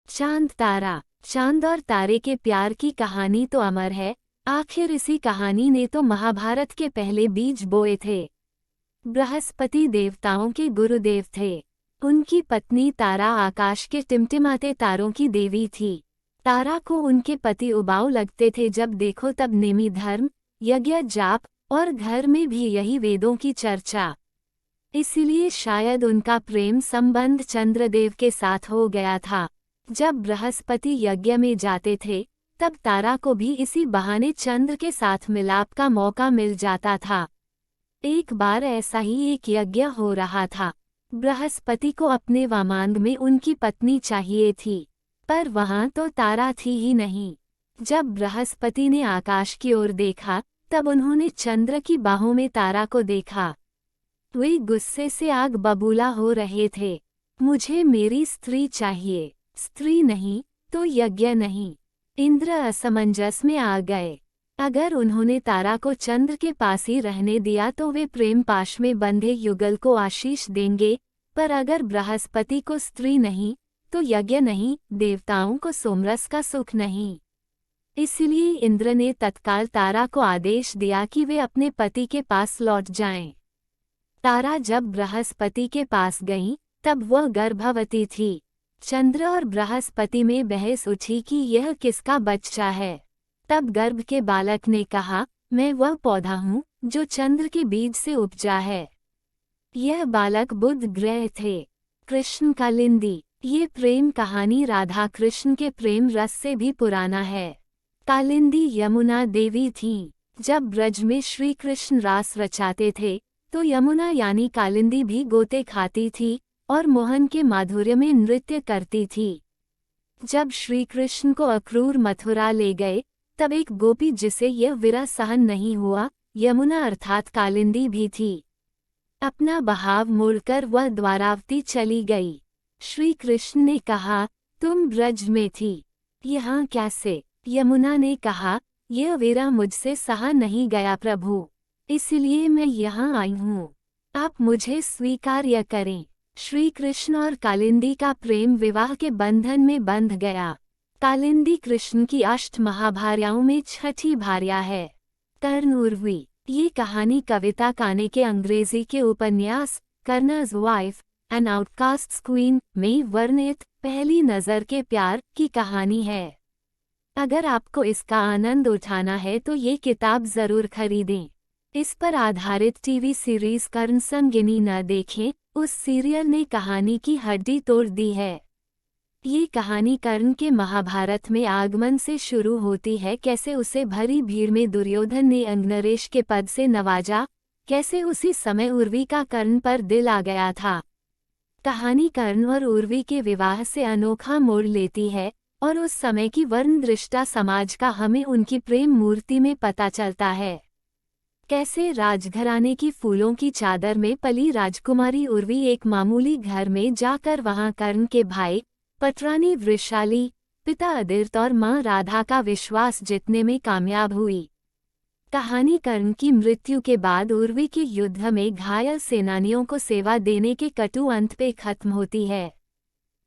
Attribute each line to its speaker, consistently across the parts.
Speaker 1: चांद तारा। चांद और तारे के प्यार की कहानी तो अमर है। आखिर इसी कहानी ने तो महाभारत के पहले बीज बोए थे। बृहस्पति देवताओं के गुरुदेव थे। उनकी पत्नी तारा आकाश के टिमटिमाते तारों की देवी थी। तारा को उनके पति उबाऊ लगते थे, जब देखो तब नेमी धर्म, यज्ञ जाप और घर में भी यही वेदों की चर्चा। इसीलिए शायद उनका प्रेम संबंध चंद्रदेव के साथ हो गया था। जब बृहस्पति यज्ञ में जाते थे तब तारा को भी इसी बहाने चंद्र के साथ मिलाप का मौका मिल जाता था। एक बार ऐसा ही एक यज्ञ हो रहा था। बृहस्पति को अपने वामांग में उनकी पत्नी चाहिए थी, पर वहां तो तारा थी ही नहीं। जब बृहस्पति ने आकाश की ओर देखा तब उन्होंने चंद्र की बाहों में तारा को देखा। वे गुस्से से आग बबूला हो रहे थे। मुझे मेरी स्त्री चाहिए, स्त्री नहीं तो यज्ञ नहीं। इंद्र असमंजस में आ गए। अगर उन्होंने तारा को चंद्र के पास ही रहने दिया तो वे प्रेम पाश में बंधे युगल को आशीष देंगे, पर अगर बृहस्पति को स्त्री नहीं तो यज्ञ नहीं, देवताओं को सोमरस का सुख नहीं। इसलिए इंद्र ने तत्काल तारा को आदेश दिया कि वे अपने पति के पास लौट जाएं। तारा जब बृहस्पति के पास गईं तब वह गर्भवती थी। चंद्र और बृहस्पति में बहस उठी कि यह किसका बच्चा है। तब गर्भ के बालक ने कहा, मैं वह पौधा हूँ जो चंद्र के बीज से उपजा है। यह बालक बुध ग्रह थे। कृष्ण कालिंदी। ये प्रेम कहानी राधा कृष्ण के प्रेम रस से भी पुराना है। कालिंदी यमुना देवी थीं। जब ब्रज में श्री कृष्ण रास रचाते थे तो यमुना यानी कालिंदी भी गोते खाती थी और मोहन के माधुर्य में नृत्य करती थी। जब श्री कृष्ण को अक्रूर मथुरा ले गए तब एक गोपी जिसे यह विरह सहन नहीं हुआ, यमुना अर्थात कालिंदी भी थी। अपना बहाव मोड़कर वह द्वारावती चली गई। श्री कृष्ण ने कहा, तुम ब्रज में थी, यहाँ कैसे? यमुना ने कहा, यह विरह मुझसे सहा नहीं गया प्रभु, इसलिए मैं यहाँ आई हूँ। आप मुझे स्वीकार्य करें। श्री कृष्ण और कालिंदी का प्रेम विवाह के बंधन में बंध गया। कालिंदी कृष्ण की अष्ट महाभार्याओं में छठी भार्या है। कर्ण उर्वी। ये कहानी कविता काने के अंग्रेजी के उपन्यास कर्नर्स वाइफ एन आउटकास्ट्स क्वीन में वर्णित पहली नज़र के प्यार की कहानी है। अगर आपको इसका आनंद उठाना है तो ये किताब जरूर खरीदें। इस पर आधारित टीवी सीरीज कर्ण संगिनी न देखें, उस सीरियल ने कहानी की हड्डी तोड़ दी है। ये कहानी कर्ण के महाभारत में आगमन से शुरू होती है। कैसे उसे भरी भीड़ में दुर्योधन ने अंगनरेश के पद से नवाजा, कैसे उसी समय उर्वी का कर्ण पर दिल आ गया था। कहानी कर्ण और उर्वी के विवाह से अनोखा मोड़ लेती है और उस समय की वर्ण दृष्टा समाज का हमें उनकी प्रेम मूर्ति में पता चलता है। कैसे राजघराने की फूलों की चादर में पली राजकुमारी उर्वी एक मामूली घर में जाकर वहां कर्ण के भाई पटरानी वृषाली, पिता अदिर्त और मां राधा का विश्वास जीतने में कामयाब हुई। कहानी कर्ण की मृत्यु के बाद उर्वी के युद्ध में घायल सेनानियों को सेवा देने के कटु अंत पे खत्म होती है।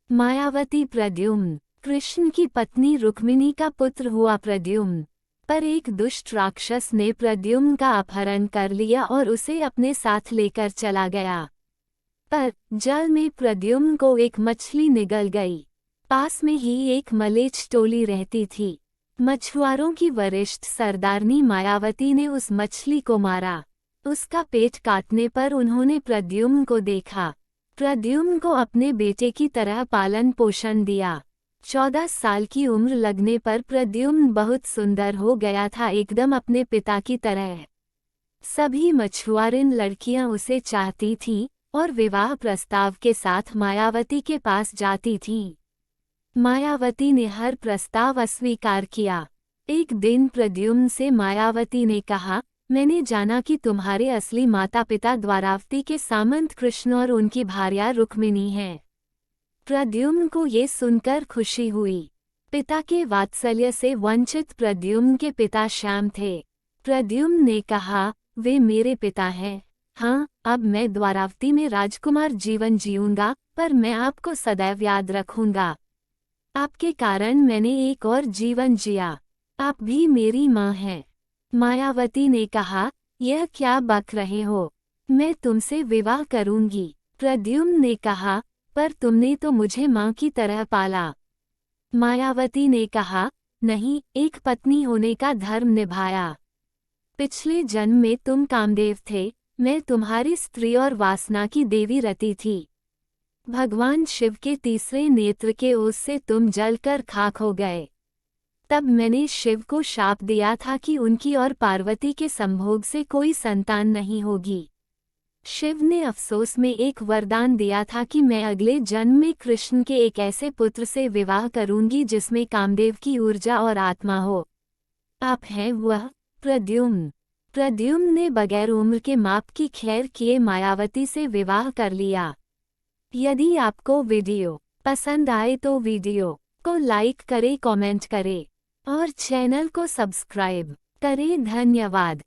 Speaker 1: मायावती प्रद्युम्न। कृष्ण की पत्नी रुक्मिणी का पुत्र हुआ प्रद्युम्न, पर एक दुष्ट राक्षस ने प्रद्युम्न का अपहरण कर लिया और उसे अपने साथ लेकर चला गया। पर जल में प्रद्युम्न को एक मछली निगल गई। पास में ही एक मलेच्छ टोली रहती थी। मछुआरों की वरिष्ठ सरदारनी मायावती ने उस मछली को मारा। उसका पेट काटने पर उन्होंने प्रद्युम्न को देखा। प्रद्युम्न को अपने बेटे की तरह पालन पोषण दिया। 14 साल की उम्र लगने पर प्रद्युम्न बहुत सुंदर हो गया था, एकदम अपने पिता की तरह। सभी मछुआरिन लड़कियां उसे चाहती थीं और विवाह प्रस्ताव के साथ मायावती के पास जाती थीं। मायावती ने हर प्रस्ताव अस्वीकार किया। एक दिन प्रद्युम्न से मायावती ने कहा, मैंने जाना कि तुम्हारे असली माता पिता द्वारावती के सामंत कृष्ण और उनकी भार्या रुक्मिणी हैं। प्रद्युम्न को ये सुनकर खुशी हुई। पिता के वात्सल्य से वंचित प्रद्युम्न के पिता श्याम थे। प्रद्युम्न ने कहा, वे मेरे पिता हैं। हाँ, अब मैं द्वारावती में राजकुमार जीवन जीऊंगा, पर मैं आपको सदैव याद रखूंगा। आपके कारण मैंने एक और जीवन जिया। आप भी मेरी माँ हैं। मायावती ने कहा, यह क्या बक रहे हो? मैं तुमसे विवाह करूंगी। प्रद्युम्न ने कहा, पर तुमने तो मुझे माँ की तरह पाला। मायावती ने कहा, नहीं, एक पत्नी होने का धर्म निभाया। पिछले जन्म में तुम कामदेव थे, मैं तुम्हारी स्त्री और वासना की देवी रति थी। भगवान शिव के तीसरे नेत्र के ओस से तुम जलकर खाक हो गए। तब मैंने शिव को शाप दिया था कि उनकी और पार्वती के संभोग से कोई संतान नहीं होगी। शिव ने अफसोस में एक वरदान दिया था कि मैं अगले जन्म में कृष्ण के एक ऐसे पुत्र से विवाह करूंगी जिसमें कामदेव की ऊर्जा और आत्मा हो। आप हैं वह प्रद्युम्न। प्रद्युम्न ने बगैर उम्र के माप की खैर किए मायावती से विवाह कर लिया। यदि आपको वीडियो पसंद आए तो वीडियो को लाइक करें, कमेंट करें और चैनल को सब्सक्राइब करें। धन्यवाद।